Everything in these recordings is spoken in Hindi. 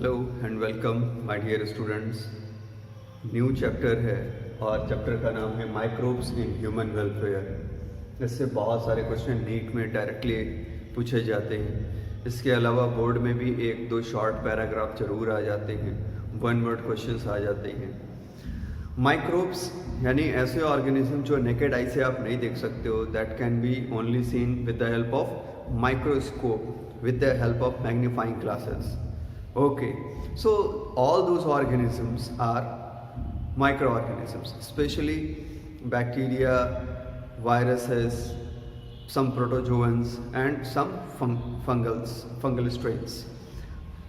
Hello and welcome my dear students. New chapter है और चैप्टर का नाम है माइक्रोब्स इन ह्यूमन वेलफेयर। इससे बहुत सारे क्वेश्चन नीट में डायरेक्टली पूछे जाते हैं। इसके अलावा बोर्ड में भी एक दो शॉर्ट पैराग्राफ जरूर आ जाते हैं, वन वर्ड क्वेश्चंस आ जाते हैं। माइक्रोब्स यानी ऐसे ऑर्गेनिज्म जो नेकेड आई से आप नहीं देख सकते हो, that can be only seen with the help of microscope, with the help of magnifying glasses. Okay, so all those organisms are microorganisms, especially bacteria, viruses, some protozoans and some fungal strains.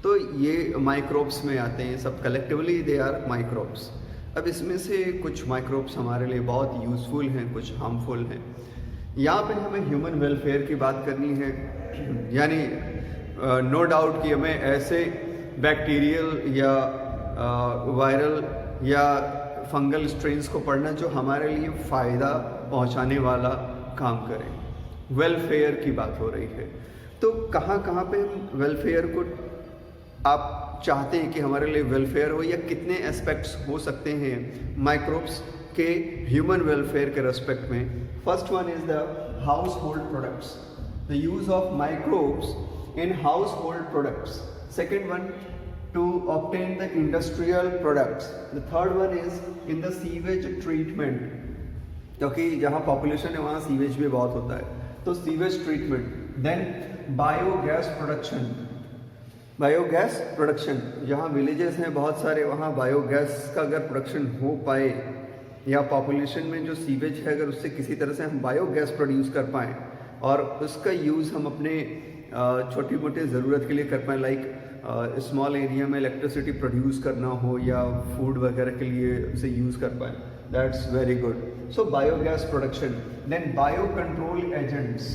तो ये माइक्रोब्स में आते हैं, सब कलेक्टिवली दे आर माइक्रोब्स। अब इसमें से कुछ माइक्रोब्स हमारे लिए बहुत यूज़फुल हैं, कुछ हार्मफुल हैं। यहाँ पे हमें ह्यूमन वेलफेयर की बात करनी है, यानी नो डाउट कि हमें ऐसे बैक्टीरियल या वायरल या फंगल स्ट्रेन्स को पढ़ना जो हमारे लिए फ़ायदा पहुँचाने वाला काम करें। वेलफेयर की बात हो रही है, तो कहाँ कहाँ पे हम वेलफेयर को आप चाहते हैं कि हमारे लिए वेलफेयर हो, या कितने एस्पेक्ट्स हो सकते हैं माइक्रोब्स के ह्यूमन वेलफेयर के रेस्पेक्ट में। First one is the house hold products, the use of microbes in household products. Second one, to obtain the industrial products. The third one is in the sewage treatment, क्योंकि जहाँ पॉपुलेशन है वहाँ सीवेज भी बहुत होता है, तो sewage treatment. Then biogas production, biogas production, जहाँ विलेजेस हैं बहुत सारे, वहाँ बायोगैस का अगर प्रोडक्शन हो पाए, या पॉपुलेशन में जो सीवेज है अगर उससे किसी तरह से हम बायोगैस प्रोड्यूस कर पाएँ और उसका यूज़ हम अपने छोटी मोटी ज़रूरत के लिए कर पाएँ, लाइक स्मॉल एरिया में इलेक्ट्रिसिटी प्रोड्यूस करना हो या फूड वगैरह के लिए उसे यूज़ कर पाएँ, that's very good. So biogas production. Then bio control agents,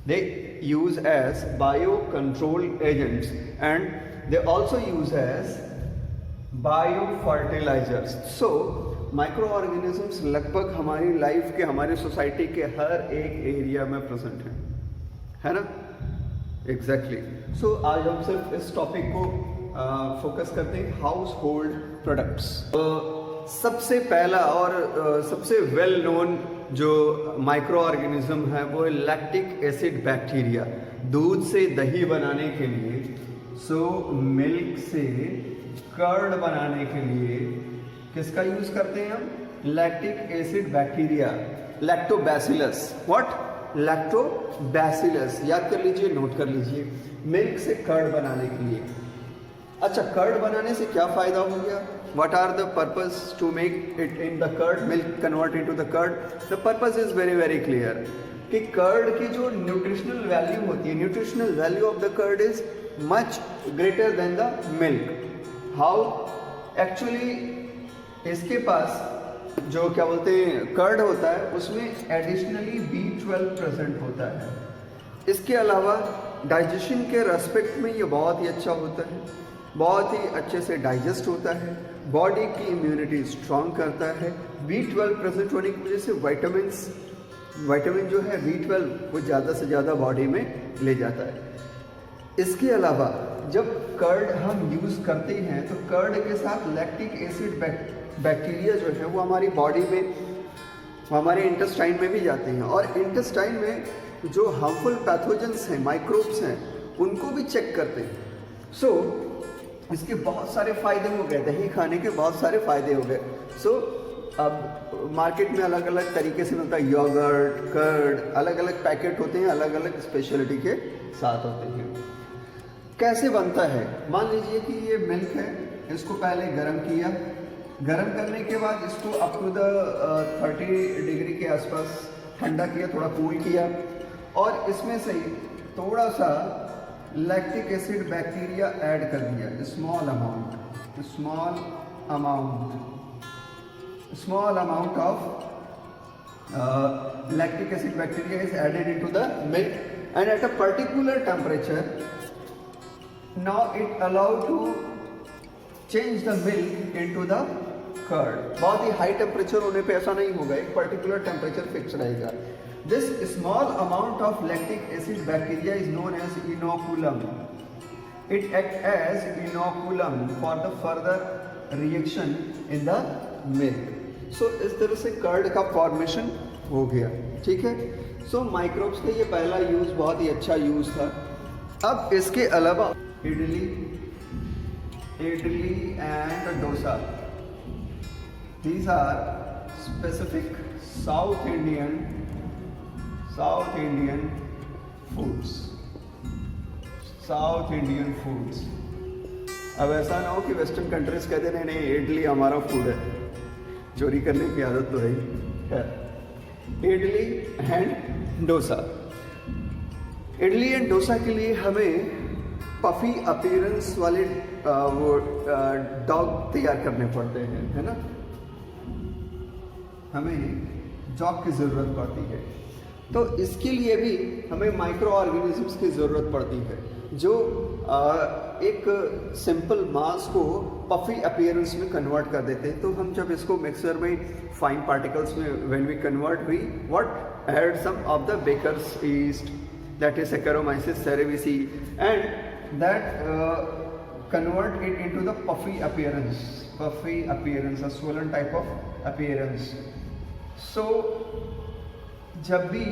they use as bio control agents and they also use as bio fertilizers. So microorganisms लगभग हमारी लाइफ के, हमारी सोसाइटी के हर एक एरिया में प्रेजेंट हैं, है ना? एग्जैक्टली। सो आज हम सिर्फ इस टॉपिक को फोकस करते हैं, हाउस होल्ड प्रोडक्ट्स। सबसे पहला और सबसे वेल नोन जो माइक्रो ऑर्गेनिज्म है वो है लैक्टिक एसिड बैक्टीरिया। दूध से दही बनाने के लिए, सो मिल्क से कर्ड बनाने के लिए किसका यूज करते हैं हम? Lactic acid bacteria, lactobacillus. What? Lactobacillus. याद कर लीजिए, नोट कर लीजिए, मिल्क से कर्ड बनाने के लिए। अच्छा, कर्ड बनाने से क्या फायदा हो गया? What are the purpose to make it in the curd, milk convert into the curd? The purpose is very very clear कि कर्ड की जो न्यूट्रिशनल वैल्यू होती है, nutritional value of the curd is much greater than the milk. How? Actually इसके पास जो क्या बोलते हैं कर्ड होता है, उसमें एडिशनली B12 प्रेजेंट होता है। इसके अलावा डाइजेशन के रेस्पेक्ट में ये बहुत ही अच्छा होता है, बहुत ही अच्छे से डाइजेस्ट होता है, बॉडी की इम्यूनिटी स्ट्रॉन्ग करता है। B12 प्रेजेंट होने की वजह से विटामिन जो है B12 वो ज़्यादा से ज़्यादा बॉडी में ले जाता है। इसके अलावा जब कर्ड हम यूज़ करते हैं तो कर्ड के साथ लैक्टिक एसिड बैक्टीरिया जो है वो हमारी बॉडी में, हमारे इंटेस्टाइन में भी जाते हैं, और इंटेस्टाइन में जो हार्मफुल पैथोजेंस हैं, माइक्रोब्स हैं, उनको भी चेक करते हैं। सो इसके बहुत सारे फ़ायदे हो गए, दही खाने के बहुत सारे फ़ायदे हो गए। सो अब मार्केट में अलग अलग तरीके से मिलता है, योगर्ट, कर्ड, अलग अलग पैकेट होते हैं, अलग अलग स्पेशलिटी के साथ होते हैं। कैसे बनता है? मान लीजिए कि ये मिल्क है, इसको पहले गर्म किया, गर्म करने के बाद इसको अप टू द 30 डिग्री के आसपास ठंडा किया, थोड़ा कूल किया, और इसमें से थोड़ा सा लैक्टिक एसिड बैक्टीरिया ऐड कर दिया, small amount of lactic acid bacteria is added into the milk, and at a particular temperature now it allowed to change the milk into the curd. बहुत ही हाई टेम्परेचर होने पे ऐसा नहीं होगा, एक पर्टिकुलर टेम्परेचर फिक्स रहेगा। This small amount of lactic acid bacteria is known as inoculum. it act as inoculum for the further reaction in the milk. So इस तरह से कर्ड का फॉर्मेशन हो गया, ठीक है। सो माइक्रोब्स का ये पहला यूज बहुत ही अच्छा यूज था। अब इसके अलावा idli and dosa, these are specific South Indian foods, South Indian foods। अब ऐसा ना हो कि वेस्टर्न कंट्रीज कहते नहीं नहीं इडली हमारा फूड है, चोरी करने की आदत तो है। इडली एंड डोसा, इडली एंड डोसा के लिए हमें पफी अपीयरेंस वाले वो डॉग तैयार करने पड़ते हैं, है ना। हमें जॉब की ज़रूरत पड़ती है, तो इसके लिए भी हमें माइक्रो ऑर्गेनिजम्स की ज़रूरत पड़ती है जो एक सिंपल मास को पफी अपीयरेंस में कन्वर्ट कर देते हैं। तो हम जब इसको मिक्सर में फाइन पार्टिकल्स में when we convert we what add some of the baker's yeast, that is Saccharomyces cerevisiae, and that convert it into the puffy appearance, a swollen type of appearance। So जब भी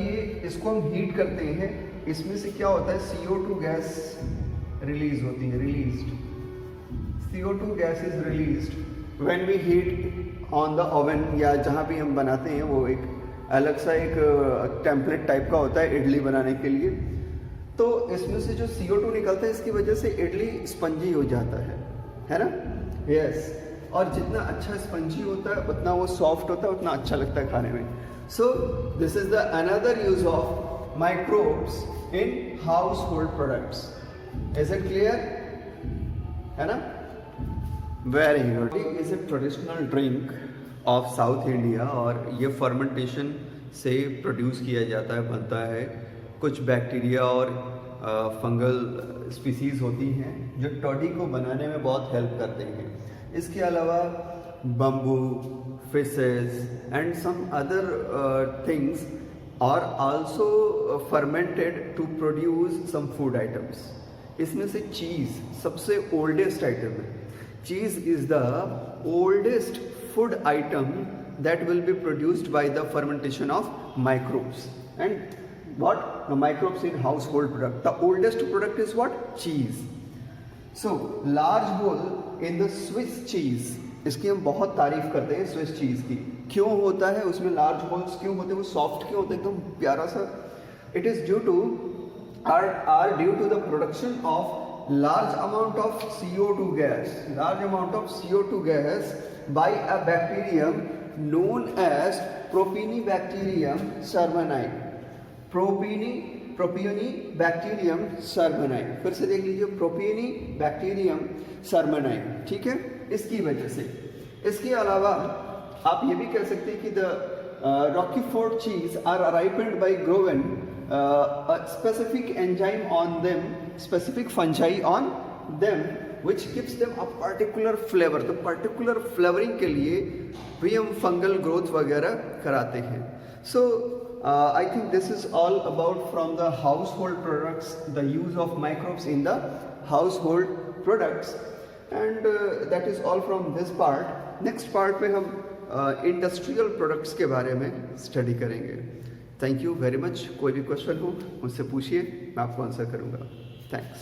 इसको हम हीट करते हैं, इसमें से क्या होता है, CO2 गैस रिलीज होती है, CO2 gas is released when we heat on the oven, या जहाँ भी हम बनाते हैं वो एक अलग सा एक टेम्पलेट टाइप का होता है इडली बनाने के लिए। तो इसमें से जो CO2 निकलता है, इसकी वजह से इडली स्पंजी हो जाता है ना। यस, और जितना अच्छा स्पंजी होता है उतना वो सॉफ्ट होता है, उतना अच्छा लगता है खाने में। So this is the another use of microbes in house hold products. Is it clear, है ना। Very good. Is a traditional drink of south India, और ये फर्मेंटेशन से प्रोड्यूस किया जाता है, बनता है। कुछ बैक्टीरिया और फंगल स्पीसीज होती हैं जो टॉडी को बनाने में बहुत हेल्प करते हैं। इसके अलावा bamboo, fishes and some other things are also fermented to produce some food items. इसमें से चीज़ सबसे ओल्डेस्ट आइटम है। Cheese is the oldest food item that will be produced by the fermentation of microbes. And what? The microbes in household product. The oldest product is what? Cheese. So large hole in the Swiss cheese, इसकी हम बहुत तारीफ करते हैं स्विस चीज़ की। क्यों होता है उसमें लार्ज होल्स, क्यों होते हैं, वो सॉफ्ट क्यों होते हैं, एकदम प्यारा सा। It is due to due to the production of large amount of CO2 gas by a bacterium known as Propionibacterium cerberi। Propionibacterium cerberi, फिर से देख लीजिए, Propionibacterium cerberi, ठीक है। इसकी वजह से, इसके अलावा आप ये भी कह सकते हैं कि the Roquefort cheese are ripened by growing a specific enzyme on them, specific fungi on them, which gives them a particular flavor। तो particular flavoring के लिए भी हम फंगल ग्रोथ वगैरह कराते हैं। So I think this is all about from the household products, the use of microbes in the household products, and that is all from this part. Next part में हम इंडस्ट्रियल प्रोडक्ट्स के बारे में स्टडी करेंगे। Thank you very much. कोई भी क्वेश्चन हो मुझसे पूछिए, मैं आपको आंसर करूँगा। थैंक्स।